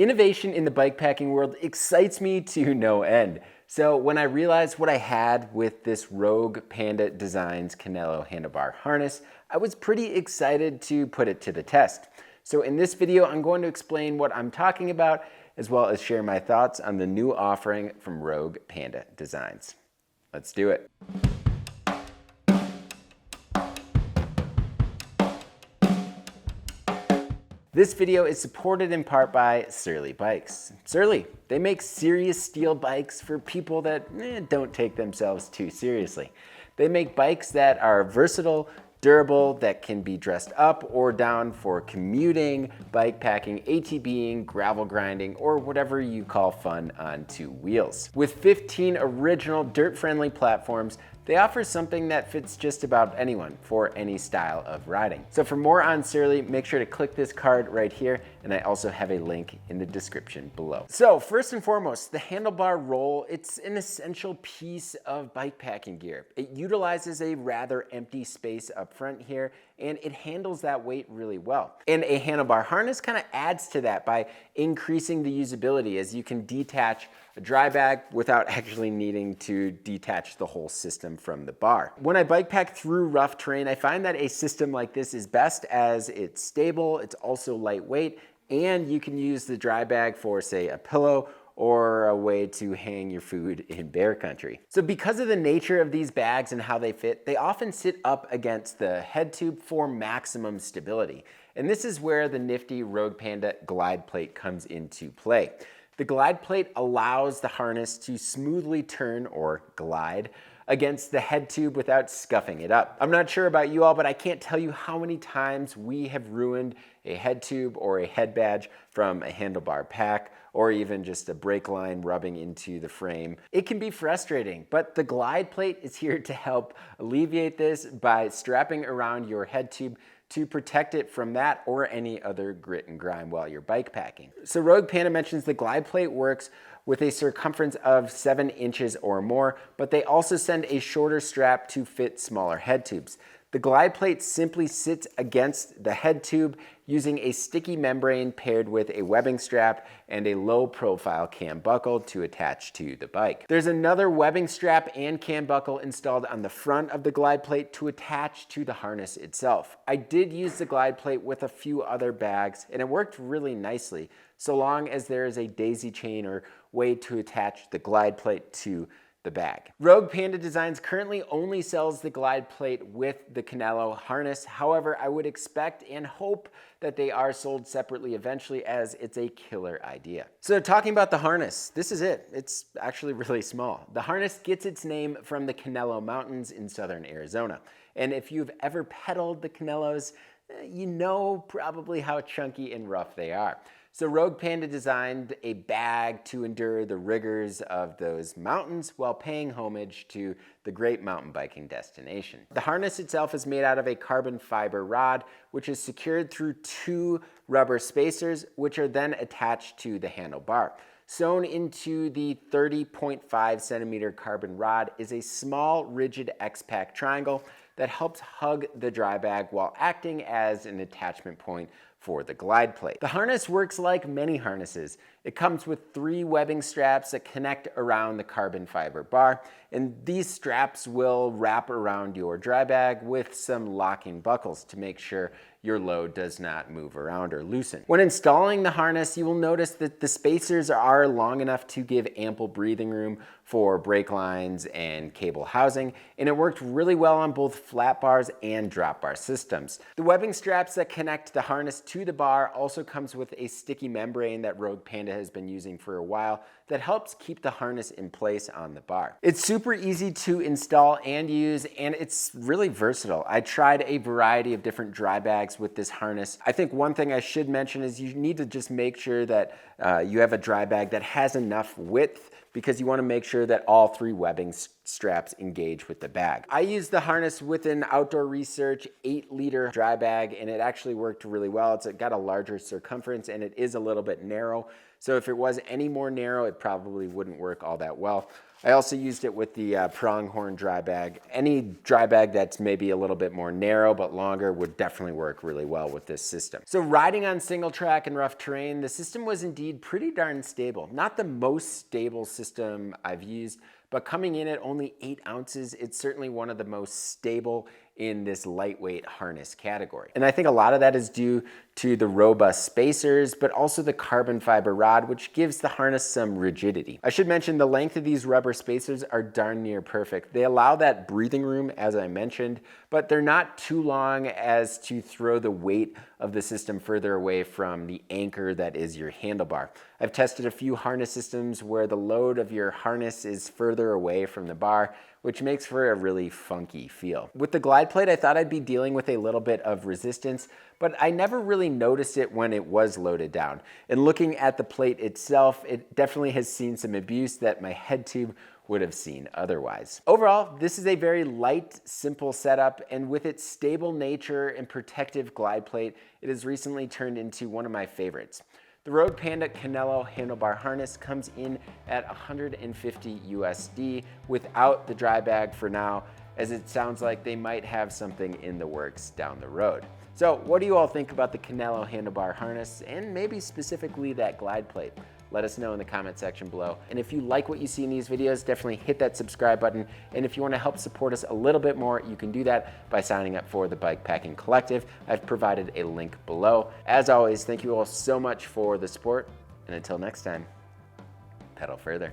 Innovation in the bikepacking world excites me to no end. So when I realized what I had with this Rogue Panda Designs Canelo Handlebar Harness, I was pretty excited to put it to the test. So in this video, I'm going to explain what I'm talking about, as well as share my thoughts on the new offering from Rogue Panda Designs. Let's do it. This video is supported in part by Surly Bikes. Surly, they make serious steel bikes for people that don't take themselves too seriously. They make bikes that are versatile, durable, that can be dressed up or down for commuting, bikepacking, ATVing, gravel grinding, or whatever you call fun on two wheels. With 15 original dirt-friendly platforms, they offer something that fits just about anyone for any style of riding. So for more on Surly, make sure to click this card right here, and I also have a link in the description below. So first and foremost, the handlebar roll, it's an essential piece of bikepacking gear. It utilizes a rather empty space up front here, and it handles that weight really well. And a handlebar harness kind of adds to that by increasing the usability, as you can detach a dry bag without actually needing to detach the whole system from the bar. When I bike pack through rough terrain, I find that a system like this is best as it's stable, it's also lightweight, and you can use the dry bag for, say, a pillow or a way to hang your food in bear country. So because of the nature of these bags and how they fit, they often sit up against the head tube for maximum stability. And this is where the nifty Rogue Panda GlidePlate comes into play. The GlidePlate allows the harness to smoothly turn or glide against the head tube without scuffing it up. I'm not sure about you all, but I can't tell you how many times we have ruined a head tube or a head badge from a handlebar pack, or even just a brake line rubbing into the frame. It can be frustrating, but the GlidePlate is here to help alleviate this by strapping around your head tube to protect it from that or any other grit and grime while you're bike packing. So Rogue Panda mentions the GlidePlate works with a circumference of 7 inches or more, but they also send a shorter strap to fit smaller head tubes. The GlidePlate simply sits against the head tube using a sticky membrane paired with a webbing strap and a low profile cam buckle to attach to the bike. There's another webbing strap and cam buckle installed on the front of the GlidePlate to attach to the harness itself. I did use the GlidePlate with a few other bags, and it worked really nicely, so long as there is a daisy chain or way to attach the GlidePlate to the bag. Rogue Panda Designs currently only sells the GlidePlate with the Canelo harness. However, I would expect and hope that they are sold separately eventually, as it's a killer idea. So talking about the harness, this is it. It's actually really small. The harness gets its name from the Canelo Mountains in southern Arizona. And if you've ever pedaled the Canelos, you know probably how chunky and rough they are. So Rogue Panda designed a bag to endure the rigors of those mountains while paying homage to the great mountain biking destination. The harness itself is made out of a carbon fiber rod, which is secured through 2 rubber spacers, which are then attached to the handlebar. Sewn into the 30.5 centimeter carbon rod is a small rigid X-Pack triangle that helps hug the dry bag while acting as an attachment point for the GlidePlate. The harness works like many harnesses. It comes with 3 webbing straps that connect around the carbon fiber bar, and these straps will wrap around your dry bag with some locking buckles to make sure your load does not move around or loosen. When installing the harness, you will notice that the spacers are long enough to give ample breathing room for brake lines and cable housing, and it worked really well on both flat bars and drop bar systems. The webbing straps that connect the harness to the bar also comes with a sticky membrane that Rogue Panda has been using for a while that helps keep the harness in place on the bar. It's super easy to install and use, and it's really versatile. I tried a variety of different dry bags with this harness. I think one thing I should mention is you need to just make sure that you have a dry bag that has enough width because you want to make sure that all 3 webbing straps engage with the bag. I used the harness with an Outdoor Research 8-liter dry bag, and it actually worked really well. It's got a larger circumference and it is a little bit narrow. So if it was any more narrow, it probably wouldn't work all that well. I also used it with the pronghorn dry bag. Any dry bag that's maybe a little bit more narrow but longer would definitely work really well with this system. So riding on single track and rough terrain, the system was indeed pretty darn stable. Not the most stable system I've used, but coming in at only 8 ounces, it's certainly one of the most stable in this lightweight harness category. And I think a lot of that is due to the robust spacers, but also the carbon fiber rod, which gives the harness some rigidity. I should mention the length of these rubber spacers are darn near perfect. They allow that breathing room, as I mentioned, but they're not too long as to throw the weight of the system further away from the anchor that is your handlebar. I've tested a few harness systems where the load of your harness is further away from the bar, which makes for a really funky feel. With the GlidePlate, I thought I'd be dealing with a little bit of resistance, but I never really noticed it when it was loaded down. And looking at the plate itself, it definitely has seen some abuse that my head tube would have seen otherwise. Overall, this is a very light, simple setup, and with its stable nature and protective GlidePlate, it has recently turned into one of my favorites. The Rode Panda Canelo Handlebar Harness comes in at $150 USD without the dry bag for now, as it sounds like they might have something in the works down the road. So what do you all think about the Canelo Handlebar Harness and maybe specifically that GlidePlate? Let us know in the comment section below. And if you like what you see in these videos, definitely hit that subscribe button. And if you want to help support us a little bit more, you can do that by signing up for the Bike Packing Collective. I've provided a link below. As always, thank you all so much for the support. And until next time, pedal further.